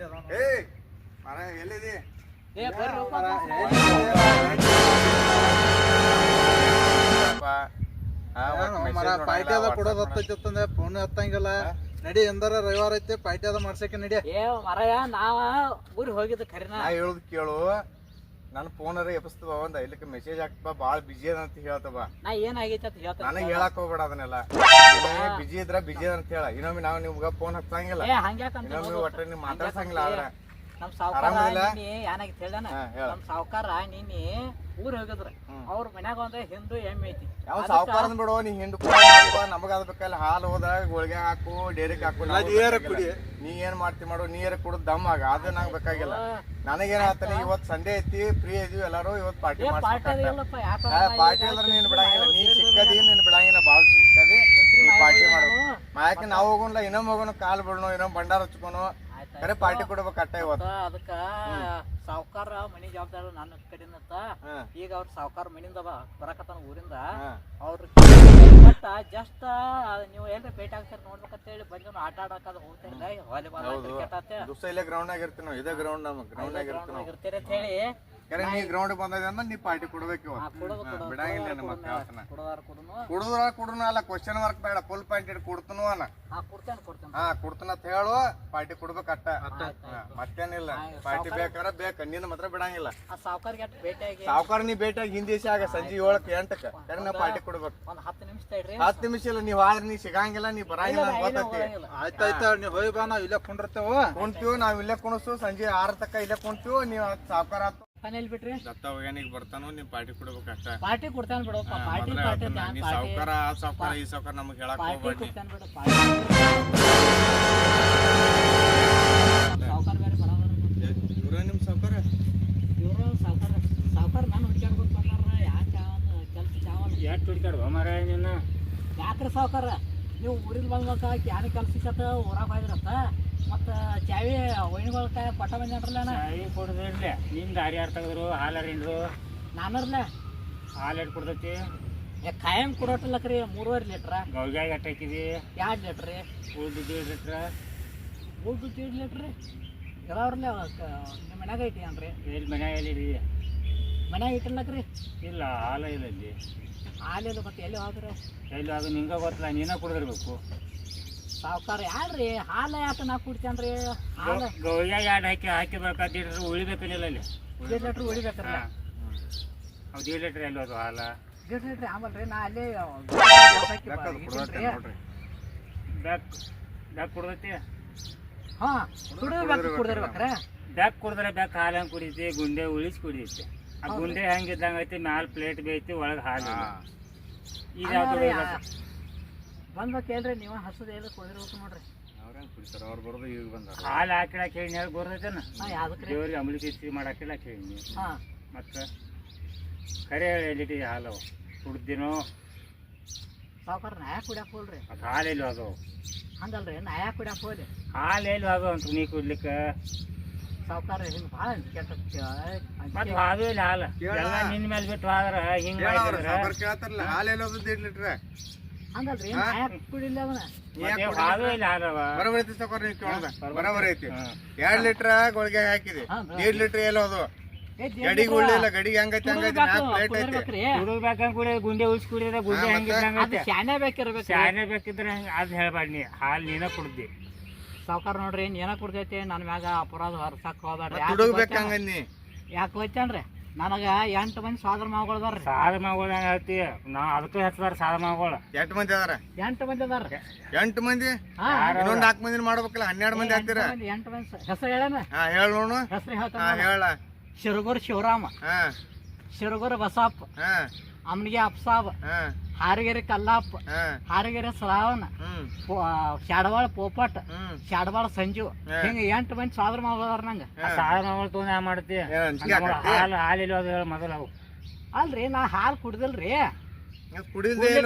ಏ ಮರ ಎಲ್ಲಿದಿ? ಪಾರ್ಟಿ ಅದ ಕೊಡೋದ್ ಹತ್ತೈತಂದ ಫೋನ್ ಹತ್ತಂಗಿಲ್ಲ. ನಡಿ ಎಂದಾರ ರವಿವಾರ ಐತೆ ಪಾರ್ಟಿ ಅದ ಮಾಡ್ಸಕ್ಕೆ ನಡಿ. ಮರಯ ನಾವ ಊರಿಗೆ ಹೋಗಿದ್ದ ಖರೀನ. ನಾ ಹೇಳುದ್ ಕೇಳು, ನನ್ ಫೋನರ ಎಬ್ಸ್ತವ ಒಂದ ಇಲ್ಲಕ್ಕೆ ಮೆಸೇಜ್ ಹಾಕ್ತವ ಬಾಳ ಬಿಜಿ ಅದ ಅಂತ ಹೇಳ್ತವ. ನಾ ಏನಾಗೈತಿ ಅಂತ ಹೇಳ್ತ ನನಗ್ ಹೇಳಕ್ ಹೋಗ್ಬೇಡ ಅದನ್ನೆಲ್ಲ. ಬಿಜಿ ಇದ್ರ ಬಿಜಿ ಅದ ಅಂತ ಹೇಳ. ಇನ್ನೊಮ್ಮೆ ನಾವ್ ನಿಮ್ಗ ಫೋನ್ ಹಚ್ಚಂಗಿಲ್ಲ, ಇನ್ನೊಮ್ಮೆ ಒಟ್ಟ ನೀವ್ ಮಾತಾಡ್ಸಂಗಿಲ್ಲ. ಆದ್ರ ನಮ್ ಸಾವ್ಕಾರ ಏನಾಗಿತ್ತು ಹೇಳ, ನಮ್ ಸಾವ್ಕಾರ ನಿನ್ನೆ ಊರ್ ಹೋಗಿದ್ರ. ಅವ್ರ ಮನ್ಯಾಗ ಒಂದ್ ಹಿಂದೂ ಎಮ್ಮೆ ಐತಿ. ಯಾವ ಸಾವ್ಕಾರ ಬಿಡೋ, ನೀ ಹಿಂಡು ನಮಗ ಅದ್ ಬೇಕಲ್ಲ. ಹಾಲು ಹೋದ ಗೋಳಿಗೆ ಹಾಕು, ಡೇರಿಗೆ ಹಾಕು, ನೀ ಏನ್ ಮಾಡ್ತಿ ಮಾಡು. ನೀರ ಕುಡಿದ್ ದಮ್ ಆಗ ಅದ ನಂಗ್ ಬೇಕಾಗಿಲ್ಲ. ನನಗೇನ್ ಹೇಳ್ತಾನೆ, ಇವತ್ ಸಂಡೇ ಐತಿ, ಫ್ರೀ ಇದೀವಿ ಎಲ್ಲಾರು, ಇವತ್ ಪಾರ್ಟಿ ಪಾರ್ಟಿ ಅಂದ್ರೆ ನೀನ್ ಬಿಡಂಗಿಲ್ಲ. ನೀ ಸಿಕ್ಕದಿ ನೀನ್ ಬಿಡಂಗಿಲ್ಲ, ಬಾಳ್ ಸಿಕ್ಕದಿ ನೀ ಪಾರ್ಟಿ ಮಾಡೋದು. ಯಾಕೆ ನಾವ್ ಹೋಗೋಣ, ಇನ್ನೊಮ್ಮೆ ಹೋಗೋಣ, ಕಾಲ್ ಬಿಡೋಣ, ಇನ್ನೊಮ್ಮೆ ಭಂಡಾರ ಹಚ್ಕೊನು, ಕರೆ ಪಾರ್ಟಿ ಕೊಡ್ಬೇಕು ಅಟ್ಟ ಇವತ್ತು. ಅದಕ್ಕ ಸಾವ್ಕಾರ ಮನಿ ಜವಾಬ್ದಾರಿ ನನ್ನ ಕಡೆನತ್ತ. ಈಗ ಅವ್ರ ಸಾವ್ಕಾರ ಮನಿಂದ ಬರಕತ್ತಾನ ಊರಿಂದ. ಅವ್ರ ಜಸ್ಟ್ ನೀವು ಏನ್ರ ಭೇಟಿ ಆಗ್ತಾರ ನೋಡ್ಬೇಕಂತ ಹೇಳಿ ಬಂದ್ ಆಟ ಆಡಕದ ಹೋಗ್ತಿರ್ಲ. ವಾಲಿಬಾಲ್ ಕ್ರಿಕೆಟ್ ಇಲ್ಲೇ ಗ್ರೌಂಡ್ ಆಗ ಇರ್ತೀವಿ ನಾವು. ಇದೇ ಗ್ರೌಂಡ್ ನಮ್ಗೆ ಗ್ರೌಂಡ್ ಆಗ ಇರ್ತೀರಿ ಅಂತ ಹೇಳಿ ನೀ ಗ್ರೌಂಡ್ ಬಂದದ ಅಂದ್ರೆ ನೀ ಪಾರ್ಟಿ ಕೊಡ್ಬೇಕು. ಬಿಡಂಗಿಲ್ಲ ನಮ್ಮ ಕುಡುದ್ರ ಕುಡುನು ಅಲ್ಲ, ಕ್ವಶನ್ ಮಾರ್ಕ್ ಬೇಡ, ಫುಲ್ ಪಾಯಿಂಟ್ ಇಟ್ಟು ಕೊಡ್ತನು ಅನ್ನ. ಕೊಡ್ತಾನ ಅಂತ ಹೇಳು, ಪಾರ್ಟಿ ಕೊಡ್ಬೇಕು ಅಟ್ಟ. ಮತ್ತೇನಿಲ್ಲ, ಪಾರ್ಟಿ ಬೇಕಾದ್ರೆ ಬೇಕ, ನಿನ್ನ ಮಾತ್ರ ಬಿಡಂಗಿಲ್ಲ. ಸಾವ್ಕಾರ ನೀ ಭೇಟಿಯಾಗಿ ಹಿಂದಿ ಆಗ ಸಂಜೆ 7ಕ್ಕೆ 8ಕ್ಕೆ ಕರೆ ನಾವು ಪಾರ್ಟಿ ಕೊಡ್ಬೇಕು. 10 ನಿಮಿಷ ಇಲ್ಲ, ನೀವ್ ಆದ್ರೆ ನೀ ಸಿಗಂಗಿಲ್ಲ, ನೀ ಬರಂಗಿಲ್ಲ ಅಂತ ಗೊತ್ತೈತಿ. ಆಯ್ತಾಯ್ತ, ನೀವ್ ಹೋಗಿ ಬಾ, ನಾವ್ ಇಲ್ಲೇ ಕುಂತೀವಿ. ನಾವ್ ಇಲ್ಲೇ ಕುಣಿಸು, ಸಂಜೆ 6 ತಕ್ಕ ಇಲ್ಲೇ ಕುಂತೀವಿ. ನೀವ್ ಸಾವ್ಕಾರ ಆತು ಬಿಟ್ರಿ ದತ್ತ ಹೋಗ್ಯಾನಿಗೆ ಬರ್ತಾನು, ನೀವ್ ಪಾರ್ಟಿ ಕೊಡ್ಬೇಕು ಅಷ್ಟ. ಪಾರ್ಟಿ ಕೊಡ್ತಾನ ಬಿಡಪ್ಪ. ನೀ ಸಾವ್ಕಾರ ಆ ಸಾವ್ಕಾರ ಈ ಸಾವ್ಕಾರ ನಮಗ್ ಹೇಳಕ್ ಹೋಗ್ಬೇಡಿ. ಸಾವ್ಕಾರ ಬೇರೆ ಬರೋದ್ರ ಇವ್ರ ನಿಮ್ ಸಾವ್ಕಾರ, ಇವ್ರು ಸಾವ್ಕಾರ ನಾನು ಹುಡ್ಕ್ಯಾಡ್ಬೇಕು ಬಂದಾರ. ಯಾಕೆ ಕೆಲ್ಸ ಚಾವಲ್ ಯಾಕೆ ಹುಡ್ಕ್ಯಾಡ್ವ ಮಾರ ನೀನು? ಯಾಕ್ರಿ ಸಾವ್ಕಾರ, ನೀವು ಊರಿಗೆ ಬಂದ್ಬೇಕ ಕ್ಯಾನಿ ಕೆಲ್ಸಕ್ಕತ್ತ ಊರಾಗ ಹೋಯ್ದ್ರತ್ತ. ಮತ್ತ ಚಾವಿ ಒಯ್ನುಗಳಕಾಯ ಪಟ್ಟ ಬಂದ್ರಲ್ಲ. ಚಾವಿ ಕೊಡದಿರ್ಲಿ, ನಿನ್ ದಾರಿ ಯಾರು ತೆಗೆದ್ರು ಹಾಲಾರ ಹಿಂಡ್ರು ನಾನರ್ಲೆ ಹಾಲು ಎಟ್ ಕೊಡ್ತೈತಿ. ಕಾಯಂ ಕೊಡೋಟಲ್ಲಕ್ರಿ 3.5 ಲೀಟ್ರ. ಗೌಗ್ಯಾಗ ಎಟ್ ಹಾಕಿದಿ? 2 ಲೀಟ್ರ್ ರೀ. ಉಳ್ದು 1.5 ಲೀಟ್ರ್. ಉಳ್ದು 1.5 ಲೀಟ್ರ್ ರೀ. ಇದಾವ್ರಲ್ಲ ನಿಮ್ಮ ಮನ್ಯಾಗ ಇಟ್ಟಿಯನ್ರಿ? ಎಲ್ಲಿ ಮನ್ಯಾಗ ಎಲ್ಲಿರಿ? ಮನ್ಯಾಗ ಇಟ್ಟಿಲ್ಲಕ್ರಿ. ಇಲ್ಲ, ಹಾಲು ಇಲ್ಲ ಇಲ್ಲಿ. ಹಾಲಿಲ್ಲ, ಮತ್ತೆ ಎಲ್ಲಿ ಹೋಗ್ರಿ? ಎಲ್ಲಿ ಅದು ನಿಂಗ ಗೊತ್ತಿಲ್ಲ, ನೀನ ಕುಡಿದಿರ್ಬೇಕು. ಸಾವ್ಕಾರ ಯಾರ್ರಿ ಹಾಲು ಯಾಕೆ ನಾ ಕುಡ್ತೇನ್ರಿ? ಹಾಲು ಗೌಗ್ಯಾಗ ಹಾಕಿಬೇಕಾದ್ರೆ ಉಳಿಬೇಕೇನಿಲ್ಲ ಅಲ್ಲಿ. 1.5 ಲೀಟ್ರ್ ಉಳಿಬೇಕ್ರಲ್ಲ. ಅದು 1.5 ಲೀಟ್ರ್ ಎಲ್ಲಿ ಅದು ಹಾಲು? 1.5 ಲೀಟ್ರ್ ಆಮಲ್ರಿ. ನಾ ಅಲ್ಲೇ ಬ್ಯಾಗ್ ಕುಡ್ದೈತಿ. ಹಾ, ಕುಡಿದಿರ್ಬೇಕ್ರ. ಬ್ಯಾಗ್ ಕುಡಿದ್ರೆ ಬ್ಯಾಗ್ ಹಾಲು ಹೆಂಗೆ ಕುಡಿತೈತಿ? ಗುಂಡೆ ಉಳಿಸಿ ಕುಡಿತೈತಿ. ಆ ಗುಂಡೆ ಹೆಂಗಿದ್ದಂಗೆ ಐತಿ, ಮ್ಯಾಲ ಪ್ಲೇಟ್ ಬೇಯ್ತಿ, ಒಳಗೆ ಹಾಲು. ಈಗ ಬಂದ್ಬೇಕು ಹೇಳ್ರಿ, ನೀವು ಹಸದ ಎಲ್ಲ ಕುಡಿದಿರ್ಬೇಕು ನೋಡ್ರಿ. ಅವ್ರು ಬರೋದು ಈಗ ಬಂದ ಹಾಲು ಹಾಕಿಡಾಕ ಹೇಳಿ ಹೇಳಿ ಗೊತ್ತೈತೇನ? ದೇವ್ರಿಗೆ ಅಂಬಲಿ ಕಿಚ್ಚಿ ಮಾಡಾಕಿಡಾಕ ಹೇಳಿ. ಮತ್ತೆ ಕರೆ ಹೇಳಿ ಹಾಲು ಕುಡ್ದಿನೋ ಸಾವ್ಕಾರ ನಾಯ ಕುಡಿಯಾಕ ಹೋಲ್ರಿ. ಅದು ಹಾಲು ಎಲ್ಲಿ ಅದು? ಹಂಗಲ್ರಿ, ನಾಯ ಕುಡಿಯಾಕ ಹೋಲಿ. ಹಾಲು ಎಲ್ಲಿ ಅದು ಅಂತ ನೀ ಕುಡ್ಲಿಕ್ಕೆ? ಸಾವ್ಕಾರ ಹಿಂಗೆ ಭಾಳ ಕೆಟ್ಟ ಮತ್ತೆ ಅದು ಇಲ್ಲ ಹಾಲು ಎಲ್ಲ ನಿನ್ನ ಮೇಲೆ ಬಿಟ್ಟು ಹೋದ್ರ ಹಿಂಗೆ ಕೇಳ್ತಾರಲ್ಲ, ಹಾಲು ಎಲ್ಲ 1.5 ಲೀಟ್ರ್. ಹಂಗಲ್ರಿ, ನಾಯ ಕುಡಿಲ್ಲ ಅದನ್ನ. ಹಾಲು ಇಲ್ಲ ಹಾಲವ ಬರೋಬರಿ ಐತಿ ಸಾವ್ಕಾರ, ನೀವು ಕೇಳೋದ ಬರೋಬರಿ ಐತಿ. 2 ಲೀಟ್ರ್ ಗೋಳಿಗೆ ಹಾಕಿದಿ, 1.5 ಲೀಟ್ರ್ ಎಲ್ಲ ಅದು ಗಡಿಗೆ ಉಳ್ಳಿಲ್ಲ. ಗಡಿಗೆ ಹೆಂಗೈತಿ ಹಂಗೈತಿ, 4 ಪ್ಲೇಟ್ ಐತಿ. ಕುಡಿಬೇಕಂಗ್ ಕುಡಿ, ಗುಂಡೆ ಉಳಿಸಿ ಕುಡಿದ್ರೆ ಗುಂಡೆ ಹೆಂಗಿದ್ದಂಗೈತೆ. ಶಾನೆ ಬೇಕಿರ್ಬೇಕು. ಶಾನೆ ಬೇಕಿದ್ರೆ ಅದ್ ಹೇಳ್ಬಾರ್ದು ನೀ. ಹಾಲು ನೀನ ಕುಡ್ದಿ. ಸಾವ್ಕಾರ ನೋಡ್ರಿ, ಏನ ಕುಡ್ದೈತಿ ನನ್ನ ಮ್ಯಾಗ ಅಪರಾಧ ಹೊರಸಕ್ ಹೋದ್ರಿ. ಯಾಕೆ ಹೋಯ್ತೇನ್ರಿ? ನನಗ 8 ಮಂದಿ ಸಾದ್ರ ಮಾವುಗಳದಾರ್ರಿ. ಸಾದ್ರ ಮಾವುಗಳು ಹೆಂಗ ಹೇಳ್ತಿ? ನಾವ್ ಅದಕ್ಕೆ ಹಚ್ಚದಾರ ಸಾದ್ರ ಮಾವುಗಳು. 8 ಮಂದಿ ಅದಾರ? 8 ಮಂದಿ ಅದಾರ. 8 ಮಂದಿ? ಇನ್ನೊಂದ್ 4 ಮಂದಿ ಮಾಡ್ಬೇಕಲ್ಲ, 12 ಮಂದಿ ಆಗ್ತೀರ. 8 ಮಂದಿ ಹೆಸರು ಹೇಳೇನ? ಹೇಳ ನೋಡು. ಹೆಸರು ಹೇಳ್ತಾನ ಹೇಳ. ಶಿರಗೂರ್ ಶಿವರಾಮ, ಶಿರಗೂರ್ ಬಸಪ್ಪ, ಅಮ್ನಿಗೆ ಅಪ್ಸಾಬ್, ಹಾರಗೆರೆ ಕಲ್ಲಪ್ಪ, ಹಾರಗೆರೆ ಶ್ರಾವಣ, ಶಾಡವಾಳ ಪೋಪಟ್, ಶಾಡವಾಳ ಸಂಜು, ಹಿಂಗ 8 ಮಂದಿ ಸಾದ್ರ ಮಾವದಾರ ನಂಗ. ಸಾದ್ರ ಮಾವುಗಳು ತೊಗೊಂಡು ಯಾವ ಮಾಡ್ತಿ? ಹಾಲು ಇಲ್ಲ ಅದು ಹೇಳ ಮೊದಲು. ಅವು ಅಲ್ರಿ, ನಾ ಹಾಲು ಕುಡ್ದಿಲ್ರಿ.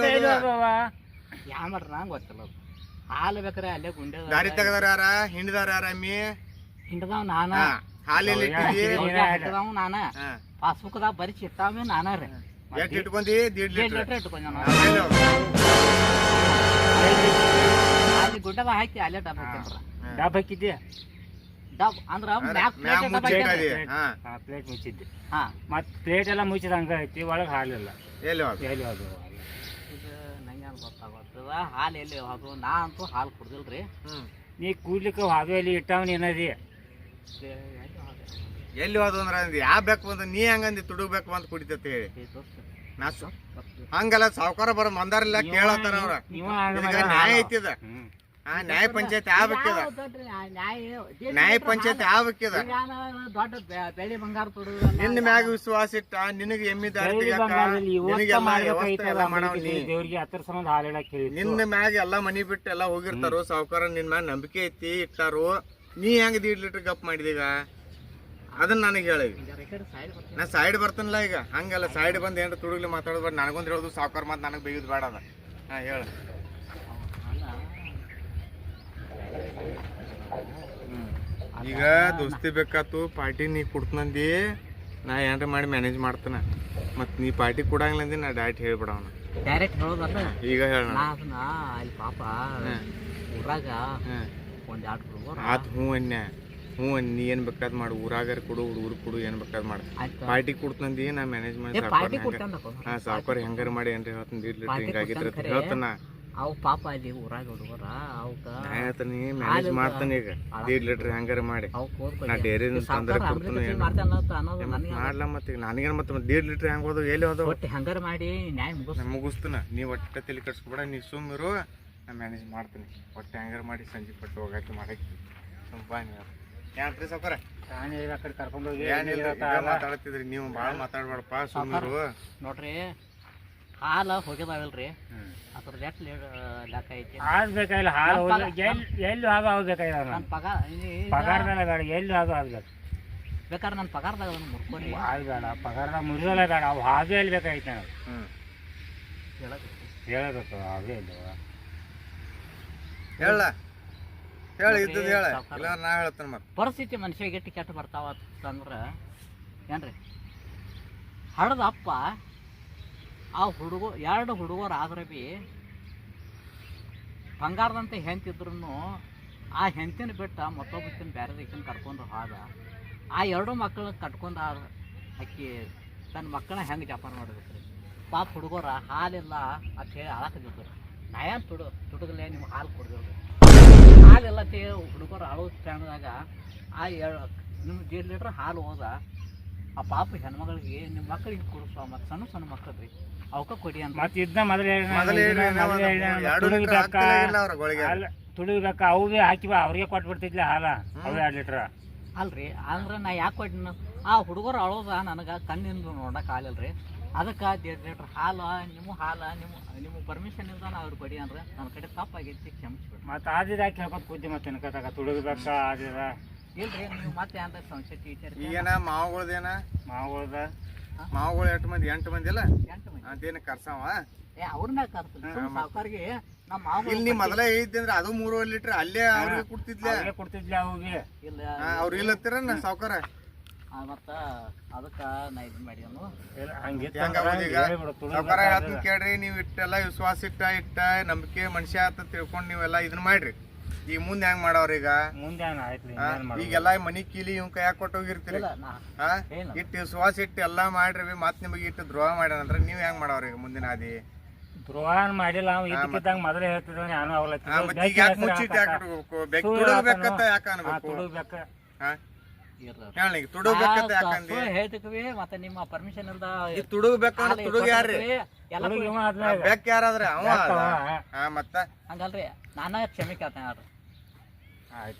ಯಾ ಮಾಡ್ರಿ ನಂಗೆ ಗೊತ್ತಿಲ್ಲ. ಹಾಲು ಬೇಕಾರೆ ಅಲ್ಲೇ ಗುಂಡೆ ದಾರಿ ತೆಗದಾರ ಯಾರ? ಹಿಂಡಿದಾರ ಯಾರ? ಅಮ್ಮಿ ಹಿಂಡದವ್ ನಾನ, ಹಾಲಿದಾವ್ ನಾನ, ಪಾಸ್ಬುಕ್ದಾಗ ಬರೀ ಚಿಟ್ಟಾವ ನಾನ ರೀ. ಇಟ್ಕೊಂಡಿ? 1.5 ಲೀಟ್ರ್ ಇಟ್ಕೊಂಡ ಗುಡ್ಡದ ಹಾಕಿ ಅಲ್ಲೇ ಡಬ್ಬ ಡಬ್ಬ ಹಾಕಿದ್ದೆ. ಡಬ್ ಅಂದ್ರ ಮ್ಯಾಕ್ ಮ್ಯಾಗ plate ಡಬ್ ಮುಚ್ಚಿಟ್ಟದಿ. ಹಾಕ್ಯಾರ. ಹಾ ಪ್ಲೇಟ್ ಮುಚ್ಚಿದ್ದೆ ಹಾ ಮತ್ತು ಪ್ಲೇಟ್ ಎಲ್ಲ ಮುಚ್ಚಿದ ಹಂಗ ಐತಿ ಒಳಗೆ ಹಾಲಿಲ್ಲ ಎಲ್ಲಿ ಹೋದ ಎಲ್ಲಿ ಅದು ಇದು ನಂಗೆ ಗೊತ್ತಾಗತ್ತದ ಹಾಲು ಎಲ್ಲಿ ಅದು ನಾ ಅಂತೂ ಹಾಲು ಕುಡ್ದಿಲ್ರಿ ನೀ ಕೂಡ್ಲಿಕ್ಕೆ ಹಾದು ಎಲ್ಲಿ ಇಟ್ಟವನ್ ಏನದಿ ಎಲ್ಲಿ ಹೋದ ಅಂದ್ರ ಯಾವ ಬೇಕು ಬಂದ ನೀ ಹಂಗಂದಿ ತುಡುಗ್ಬೇಕು ಅಂತ ಕುಡಿತೈತಿ ಹೇಳಿ ನಾ ಹಂಗಲ್ಲ ಸಾವ್ಕಾರ ಬರ ಮಂದಾರಿಲ್ಲ ಕೇಳತ್ತಾರ ಅವ್ರ ನೀವ ಇದಕ್ಕ ನ್ಯಾಯ ಐತಿದ ನ್ಯಾಯ ಪಂಚಾಯತ್ ಆಗ್ಬೇಕಿದ ನ್ಯಾಯ ಪಂಚಾಯತ್ ಆಗ್ಬೇಕಿದ ದೊಡ್ಡ ಬೆಳಿ ಬಂಗಾರ ನಿನ್ನ ಮ್ಯಾಗ ವಿಶ್ವಾಸ ಇಟ್ಟ ನಿನಗೆ ಎಮ್ಮಿ ದಾರಿ ತೆಗ್ಯಾಕ, ನಿನಗೆಲ್ಲ ವ್ಯವಸ್ಥೆ ಎಲ್ಲ ಮಾಡವ್ ನೀ. ದೇವ್ರಿಗೆ ಹತ್ತರ ಸಂಬಂಧ ಹಾಲು ಹೇಳಕ್ ಹೇಳಿ ನಿನ್ನ ಮ್ಯಾಗ ಎಲ್ಲಾ ಮನಿ ಬಿಟ್ಟು ಎಲ್ಲಾ ಹೋಗಿರ್ತಾರು ಸಾವ್ಕಾರ ನಿನ್ ಮ್ಯಾಗ ನಂಬಿಕೆ ಐತಿ ಇಟ್ಟಾರು ನೀ ಹೆಂಗ್ 1.5 ಲೀಟರ್ ಗಪ್ ಮಾಡಿದೀಗ ಅದನ್ನ ನನಗೆ ಹೇಳಿ ನಾ ಸೈಡ್ ಬರ್ತಾನಲ್ಲ ಈಗ ಹಂಗಲ್ಲ ಸೈಡ್ ಬಂದ್ ಏನ್ರ ತುಡುಗ್ಲಿ ಮಾತಾಡೋದು ಬೇಡ ನನಗೊಂದ್ ಹೇಳೋದು ಸಾವ್ಕಾರ ಮಾತು ನನಗೆ ಬೇಯೋದು ಬೇಡ ಅದ ಹೇಳ ಈಗ ದೋಸ್ತಿ ಬೇಕಾತು ಪಾರ್ಟಿ ನೀ ಕೊಡ್ತನಂದಿ ನಾ ಏನ್ರ ಮಾಡಿ ಮ್ಯಾನೇಜ್ ಮಾಡ್ತಾನ ಮತ್ ನೀ ಪಾರ್ಟಿ ಕೊಡಂಗಿಲ್ಲ ನಾ ಡೈರೆಕ್ಟ್ ಹೇಳ್ಬಿಡವನ ಡೈರೆಕ್ಟ್ ಹೇಳೋದಲ್ಲ ಈಗ ಹೇಳ ಅದನ್ನ ಅಲ್ಲಿ ಪಾಪ ಊರಾಗ ಒಂದ್ 2 ಹುಡುಗರು ಆತ್ ಹ್ಞೂ ಅನ್ಯ ಹ್ಞೂ ನೀ ಏನ್ ಬೇಕಾದ್ ಮಾಡು ಊರಾಗಾರ ಕೊಡು ಹುಡುಗರು ಕೊಡು ಏನ್ ಬೇಕಾದ್ ಮಾಡು ಪಾರ್ಟಿ ಕೊಡ್ತಂದಿ ನಾ ಮ್ಯಾನೇಜ್ ಮಾಡಿ ಪಾರ್ಟಿ ಕೊಡ್ತಾನ ಸಾವ್ಕಾರ ಹೆಂಗಾರ ಮಾಡಿ ಏನ್ರಿ ಹೇಳ್ತಾನ 1.5 ಲೀಟರ್ ಹಿಂಗಾಗಿದ್ರ ಹೇಳ್ತಾನ ಅವು ಪಾಪ ಅಲ್ಲಿ ಊರಾಗ ಹುಡುಗರ ಅವಕ್ಕ ನಾ ಹೇಳ್ತಾನೆ ಮ್ಯಾನೇಜ್ ಮಾಡ್ತಾನೆ ಈಗ 1.5 ಲೀಟರ್ ಹೆಂಗಾರ ಮಾಡಿ ನಾ ಡೈರಿ ತಂದ್ರೆ ಕೊಡ್ತಾನೆ ಮಾಡ್ಲಾ ಮತ್ತೆ ಈಗ ನನಗೇನು ಮತ್ತೆ 1.5 ಲೀಟರ್ ಹೆಂಗ್ ಹೋದವು ಎಲ್ಲಿ ಹೋದವು ಒಟ್ಟು ಹೆಂಗಾರ ಮಾಡಿ ನ್ಯಾಯ ಮುಗಿಸ್ತಾನ ನೀ ಒಟ್ಟ ತಲೆ ಕಟ್ಸ್ಕೊಬೇಡ ನೀ ಸುಮ್ಮಿರು ನಾ ಮ್ಯಾನೇಜ್ ಮಾಡ್ತೀನಿ ಒಟ್ಟು ಹೆಂಗಾರ ಮಾಡಿ ಸಂಜೆ ಪಟ್ಟು ಹೋಗಾಕಿ ಮಾಡಕ್ಕೆ ಬಾ ನೀವು ಏನ್ರಿ ಸಾವ್ಕಾರ ಆ ಕಡೆ ಕರ್ಕೊಂಡು ಹೋಗಿ ಏನಿಲ್ಲ ಮಾತಾಡ್ತಿದ್ರಿ ನೀವು ಭಾಳ ಮಾತಾಡ್ಬೇಡಪ್ಪ ಸುಮ್ಮಿರು ನೋಡ್ರಿ ಹಾಲ ಹೋಗ್ಯದಾವಲ್ರಿ ಅದ್ರ ಲೆಕ್ಕ ಐತಿ ಆಗ್ಬೇಕಾಗಿಲ್ಲ ಹಾಲು ಎಲ್ಲಿ ಹಾದು ಆಗ್ಬೇಕಾಗಿಲ್ಲ ನನ್ನ ಪಗಾರದಲ್ಲ ಬೇಡ ಎಲ್ಲಿ ಹಾದು ಆಗ್ಬೇಕು ಬೇಕಾದ್ರೆ ನನ್ನ ಪಗಾರದಾಗ ಅದನ್ನು ಮುರ್ಕೊಂಡು ಅದು ಬೇಡ ಪಗಾರದ ಮುರಿದಲ್ಲ ಬೇಡ ಅವು ಹಾದು ಎಲ್ಲಿ ಬೇಕಾಗಿತ್ತು ನಾವು ಹೇಳಬೇಕು ಹಾಗೆ ಇಲ್ಲ ಹೇಳ ಹೇಳ ಇದ್ದದ್ದು ಹೇಳ ಇಲ್ಲ ನಾ ಹೇಳ್ತೇನೆ ಮತ್ತೆ ಪರಿಸ್ಥಿತಿ ಮನುಷ್ಯಗೆ ಎಷ್ಟು ಕೆಟ್ಟ ಬರ್ತಾವ ಅಂತಂದ್ರೆ ಏನ್ರಿ ಹಡದ ಅಪ್ಪ ಆ ಎರಡು ಹುಡುಗರು ಆದ್ರೆ ಭೀ ಬಂಗಾರದಂತೆ ಹೆಂತಿದ್ರು ಆ ಹೆಂತಿನ ಬಿಟ್ಟ ಮತ್ತೊಬ್ಬಕ್ಕಿನ ಬೇರೆದಕ್ಕಿನ ಕರ್ಕೊಂಡು ಹೋದ ಆ 2 ಮಕ್ಕಳನ್ನ ಕಟ್ಕೊಂಡು ಅಕ್ಕಿ ತನ್ನ ಮಕ್ಕಳನ್ನ ಹೆಂಗೆ ಜಪಾನ ಮಾಡ್ಬೇಕು ರೀ ಪಾಪ ಹುಡುಗರ ಹಾಲಿಲ್ಲ ಅಂತ ಹೇಳಿ ಅಳಕದಿದ್ರು ನಾ ಏನು ತುಡುಗಲೇ ನಿಮ್ಗೆ ಹಾಲು ಕೊಡ್ದಿಲ್ರಿ ಹಾಲೆಲ್ಲ ತೇ ಹುಡುಗರು ಅಳೋ ಟೈಮ್ದಾಗ ಆ ನಿಮ್ಗೆ 1.5 ಲೀಟ್ರ್ ಹಾಲು ಹೋದ ಆ ಪಾಪ ಹೆಣ್ಮಗಳಿಗೆ ನಿಮ್ಮ ಮಕ್ಕಳಿಗೆ ಕೊಡಿಸುವ ಮತ್ತು ಸಣ್ಣ ಮಕ್ಕಳು ರೀ ಅವಕ್ಕ ಕೊಡಿ ಅಂತ ಮತ್ತೆ ಇದನ್ನ ತುಳಿಬೇಕ ಅವು ಭೀ ಹಾಕಿ ಬಾ ಅವ್ರಿಗೆ ಕೊಟ್ಬಿಡ್ತಿದ್ಲ ಹಾಲ ಅವು 2 ಲೀಟ್ರ್ ಅಲ್ರಿ ಅಂದ್ರೆ ನಾ ಯಾಕೆ ಕೊಟ್ಟಿನ ಆ ಹುಡುಗರು ಅಳೋದ ನನಗೆ ಕಣ್ಣಿಂದ ನೋಡಕ್ಕೆ ಆಗಲ್ರಿ ಅದಕ್ಕೆ 1.5 ಲೀಟ್ರ್ ಹಾಲು ನಿಮ್ಮ ಪರ್ಮಿಷನ್ ಇಂದ ಅವ್ರು ಕೊಡಿ ಅಂದ್ರೆ ನನ್ನ ಕಡೆ ತಪ್ಪಾಗೈತಿ ಕ್ಷಮಿಸ್ಬಿಡ್ರಿ ಮತ್ತೆ ಆದಿದ ಯಾಕೆ ಹೇಳ್ಕೊತ ಕೂತಿ ಮತ್ತೆ ಅನ್ಕೋತಾಗ ತುಳಿಬೇಕ ಆದಿದ ಇಲ್ರಿ ನೀವು ಮತ್ತೆ ಏನಾರ ಸಂಶಯ ಟೀಚರ್ ಈಗೇನ ಮಾವುಗಳದೇನ ಮಾವುಗಳು 8 ಮಂದಿ 8 ಮಂದಿ ಅಲ್ಲ 8 ಮಂದಿ ಅದೇನು ಕರ್ಸವ ಅವ್ರನ್ನ ಕರ್ತೀನಿ ಸಾವುಕಾರಿಗೆ ನಮ್ಮ ಮಾವ ಇಲ್ಲಿ ನೀ ಮೊದಲೇ ಐತಿ ಅಂದ್ರೆ ಅದು 3 ಲೀಟರ್ ಅಲ್ಲೇ ಅವ್ರಿಗೆ ಕೊಡ್ತಿದ್ಲ ಅವ್ರಿಗೆ ಇಲ್ಲ ಅವ್ರು ಇಲ್ಲತ್ತೀರ ಸಾವ್ಕಾರ ಮತ್ತ ಅದಕ್ಕ ನಾ ಇದು ಮಾಡ್ಯಾನು ಸಾವ್ಕಾರ ಹೇಳ್ತೀನಿ ಕೇಳ್ರಿ ನೀವು ಇಟ್ಟೆಲ್ಲ ವಿಶ್ವಾಸ ಇಟ್ಟ ನಂಬಿಕೆ ಮನುಷ್ಯ ಅಂತ ತಿಳ್ಕೊಂಡು ನೀವೆಲ್ಲ ಇದನ್ನ ಮಾಡ್ರಿ ಈಗ ಮುಂದೆ ಹೆಂಗ್ ಮಾಡವ್ರ ಈಗ ಈಗೆಲ್ಲ ಮನಿ ಕೀಲಿ ಇವ್ ಕೈಯಾಗ ಕೊಟ್ಟೋಗಿರ್ತೀರಿ ಇಟ್ಟು ವಿಶ್ವಾಸ ಇಟ್ಟು ಎಲ್ಲಾ ಮಾಡ್ರಿ ಮತ್ ನಿಮಗೆ ಇಟ್ಟು ದ್ರೋಹ ಮಾಡ್ಯಾನಂದ್ರ ನೀವ್ ಹೆಂಗ್ ಮಾಡವ್ರ ಈಗ ಮುಂದಿನ ಅದಿ ದ್ರೋಹ ಮಾಡಿಲ್ಲ ಅವ್ ಇದಕ್ಕಿದ್ದಂಗ ಮೊದಲೇ ಹೇಳ್ತಿದ್ವ ನಾನು ಅವಲತ್ತಿ ಈಗ ಯಾಕೆ ಮುಚ್ಚಿಟ್ಟು ಯಾಕೆ ತುಡುಗ್ಬೇಕಂತ ಯಾಕೆ ಅನ್ಬೇಕು ಹೇಳಿ ತುಡುಗ್ಬೇಕಂತ ಯಾಕಂದಿ ಹೇಳ್ತೀವಿ ಮತ್ತೆ ನಿಮ್ಮ ಪರ್ಮಿಷನ್ ಇಲ್ದ ತುಡುಗ್ಬೇಕಂದ್ರ ತುಡುಗ್ ಯಾರ್ರಿ ಬೆಕ್ ಯಾರಾದ್ರೆ ಅವ ಮತ್ತ ಹಂಗಲ್ರಿ ನಾನ ಕ್ಷಮೆ ಕೇಳ್ತೇನೆ ಯಾರು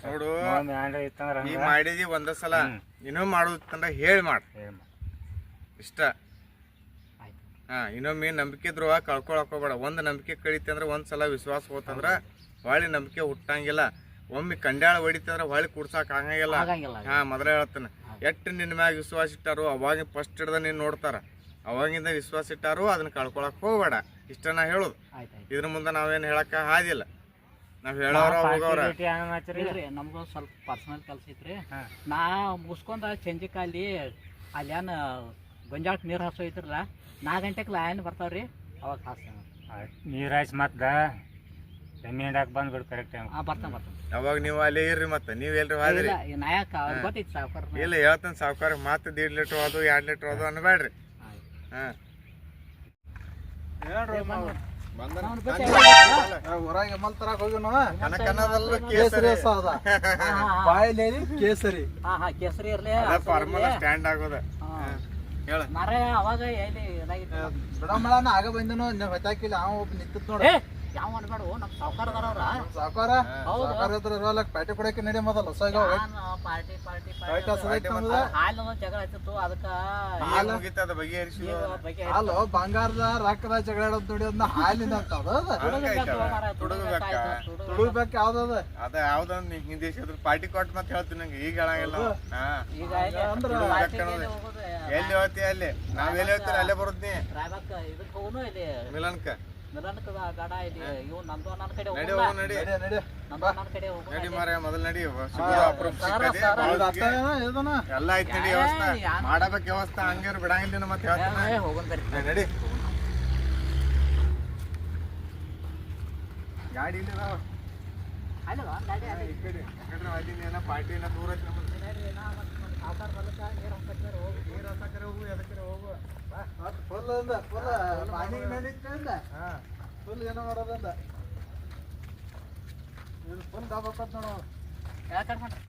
ನೋಡು ನೀ ಮಾಡಿದಿ ಒಂದ ಸಲ ಇನ್ನೂ ಮಾಡೋದಂದ್ರ ಹೇಳಿ ಮಾಡ ಇಷ್ಟ ಇನ್ನೊಮ್ಮೆ ನಂಬಿಕೆ ದ್ರೋಹ ಕಳ್ಕೊಳಕ್ ಹೋಗ್ಬೇಡ ಒಂದ್ ನಂಬಿಕೆ ಕಳಿತಿ ಅಂದ್ರ ಒಂದ್ಸಲ ವಿಶ್ವಾಸ ಹೋತಂದ್ರ ಹೊಳ್ಳಿ ನಂಬಿಕೆ ಹುಟ್ಟಂಗಿಲ್ಲ ಒಮ್ಮೆ ಕಂಡ್ಯಾಳ ಹೊಡಿತಂದ್ರ ಹೊಳ್ಳಿ ಕುಡ್ಸಾಕ್ ಆಗಂಗಿಲ್ಲ ಮೊದಲೇ ಹೇಳ್ತಾನ ಎಟ್ಟು ನಿನ್ನ ಮ್ಯಾಗ ವಿಶ್ವಾಸ ಇಟ್ಟಾರು ಅವಾಗ ಫಸ್ಟ್ ಹಿಡ್ದ ನೀನ್ ನೋಡ್ತಾರ ಅವಾಗಿಂದ ವಿಶ್ವಾಸ ಇಟ್ಟಾರು ಅದನ್ನ ಕಳ್ಕೊಳಕ್ ಹೋಗ್ಬೇಡ ಇಷ್ಟ ನಾ ಹೇಳುದು ಇದ್ರ ಮುಂದೆ ನಾವೇನ್ ಹೇಳಕ್ ಹಾದಿಲ್ಲ ನಾವ್ ಹೇಳೋರ ಹೋಗೋರ ನಮ್ಗ ಸ್ವಲ್ಪ ಪರ್ಸನಲ್ ಕೆಲ್ಸ ಐತ್ರಿ ನಾ ಮುಗಿಸ್ಕೊಂಡ ಸಂಜಿಕ ಅಲ್ಲೇನ್ ಗೊಂಜಾಳಕ್ ನೀರ್ ಹಾಸೋ ಐತ್ರಲ್ಲ 4 ಗಂಟೆಗೆ ಲೈನ್ ಬರ್ತಾವ್ರಿ ಅವಾಗ ಹಾಸ್ತೇನೆ ನೀರ್ ಹಾಯ್ಸಿ ಮತ್ತ ಎಮ್ಮೆ ಹಿಂಡಾಕ್ ಬಂದ್ಬಿಡು ಕರೆಕ್ಟ್ ಟೈಮ್. ಬರ್ತಾನೆ ಅವಾಗ ನೀವು ಅಲ್ಲೇ ಇರ್ರಿ ಮತ್ತೆ ನೀವ್ ಎಲ್ರಿ ಹೋದ್ರಿ ನಾಯಕ ಅವ್ರಿಗೆ ಗೊತ್ತೈತಿ ಸಾವುಕಾರ ಇಲ್ಲ ಹೇಳ್ತಾನೆ ಸಾವ್ಕಾರ ಮತ್ತೆ 1.5 ಲೀಟರ್ ಅದು 2 ಲೀಟರ್ ಅದು ಅನ್ಬೇಡ್ರಿ. ಹಾ ಊರಾಗ ಎಮ್ಮಲ್ ತರಾಕ್ ಹೋಗಿವ್ ನಾವ. ಕನಕನದಲ್ಲ ಕೇಸರಿ ರಸ ಅದ ಬಾಯಿಲೆ ಕೇಸರಿ. ಕೇಸರಿ ಇರ್ಲಿ ಫಾರ್ಮಲ್ ಸ್ಟ್ಯಾಂಡ್ ಆಗೋದ. ಹೇಳ ಮರ ಅವಾಗ ಎಲ್ಲಿ ಇದಾಗಿತ್ತು ಬಿಡಮಳನ ಆಗ ಬಂದನು ಹೊತ್ತಾಕಿಲ್ಲ ಅವ ಒಬ್ಬ ನಿಂತಿತ್ ನೋಡ. ಯಾವ ಅನ್ಬೇಡು ನಮ್ ಸಾವುಕಾರದಾರ ಅವ್ರ ಸಾವ್ಕಾರ ಇದ್ರ ಇರೋಲಕ್ ಪಾರ್ಟಿ ಕೊಡಕ್ಕೆ ನಡಿ ಮೊದಲ ಹೊಸಾಗ ಪಾರ್ಟಿ ಹಾಲು ಜಗಳ ಆಯ್ತಿತ್ತು ಅದಕ್ಕ ಮುಗಿತದ ಬಗೆಹರಿಸಿ ಹಾಲು ಬಂಗಾರದ ರೊಕ್ಕದ ಜಗಳ ಆಡೋದ್ ನೋಡಿ ಅದನ್ನ ಹಾಲಿನ ಅಂತ ತುಡುಗ್ಬೇಕು ಯಾವ್ದದ ಅದ ಯಾವ್ದೊಂದ್ ಹಿಂದಿ ಪಾರ್ಟಿ ಕೊಟ್ಟು ಮತ್ತೆ ಹೇಳ್ತೀನಿ ನಂಗೆ ಈಗ ಹೇಳಂಗಿಲ್ಲ. ಈಗ ಎಲ್ಲಿ ಹೋಗ್ತಿ ಅಲ್ಲಿ ನಾವ್ ಎಲ್ಲಿ ಹೋಗ್ತೀರ ಅಲ್ಲೇ ಬರುದ್ನಿ ರಾಯಬಾಗ್ ಇದಕ್ ಹೋಗುನು ಇಲ್ಲಿ ಮಿಲನ್ಕ ಮಿಲನ್ಕ ಗಾಡ ಇಲ್ಲಿ ಇವ್ ನಂದು ನನ್ನ ಕಡೆ ನಡಿ ಹೋಗಲ್ಲ ಹೋಗು ನಡಿ ನಡಿ ನಂದು ನನ್ನ ಕಡೆ ಹೋಗು ನಡಿ ಮಾರ ಮೊದಲ್ ನಡಿ ಅಪ್ರೂಪ್ ಸಿಕ್ಕದೆ ಎಲ್ಲ ಐತಿ ನಡಿ ವ್ಯವಸ್ಥೆ ಮಾಡಬೇಕು ವ್ಯವಸ್ಥೆ ಹಂಗೇರು ಬಿಡಂಗಿಲ್ಲ ಮತ್ತೆ ಹೇಳ್ತೀನಿ ಹೋಗೋಣ ಬರ್ರಿ ನಡಿ ಗಾಡಿ ಇಲ್ಲಿ ಇದಾವ ಅಲ್ಲವಾ ಗಾಡಿ ಈ ಕಡೆ ಯಾಕಂದ್ರೆ ಅಲ್ಲಿನ ಪಾರ್ಟಿನ ದೂರ ಐತಿ ನಮ್ಮದು ಸಾವುಕಾರ ಬಲಕ ನೀರು ಹಾಕತ್ತಾರೆ ಹೋಗು ನೀರು ಹತ್ತಕರೆ ಹೋಗು ಎದಕ್ಕರೆ ಹೋಗು ಫುಲ್ ಪಾನಿಗೆ ನಡೀತಂದ ಫುಲ್ ಏನೋ ಮಾಡೋದಂದ ಇದು ಫುಲ್ ಗಾಬ್ ಹಾಕತ್ ನೋಡು ಯಾಕಂದ್ರೆ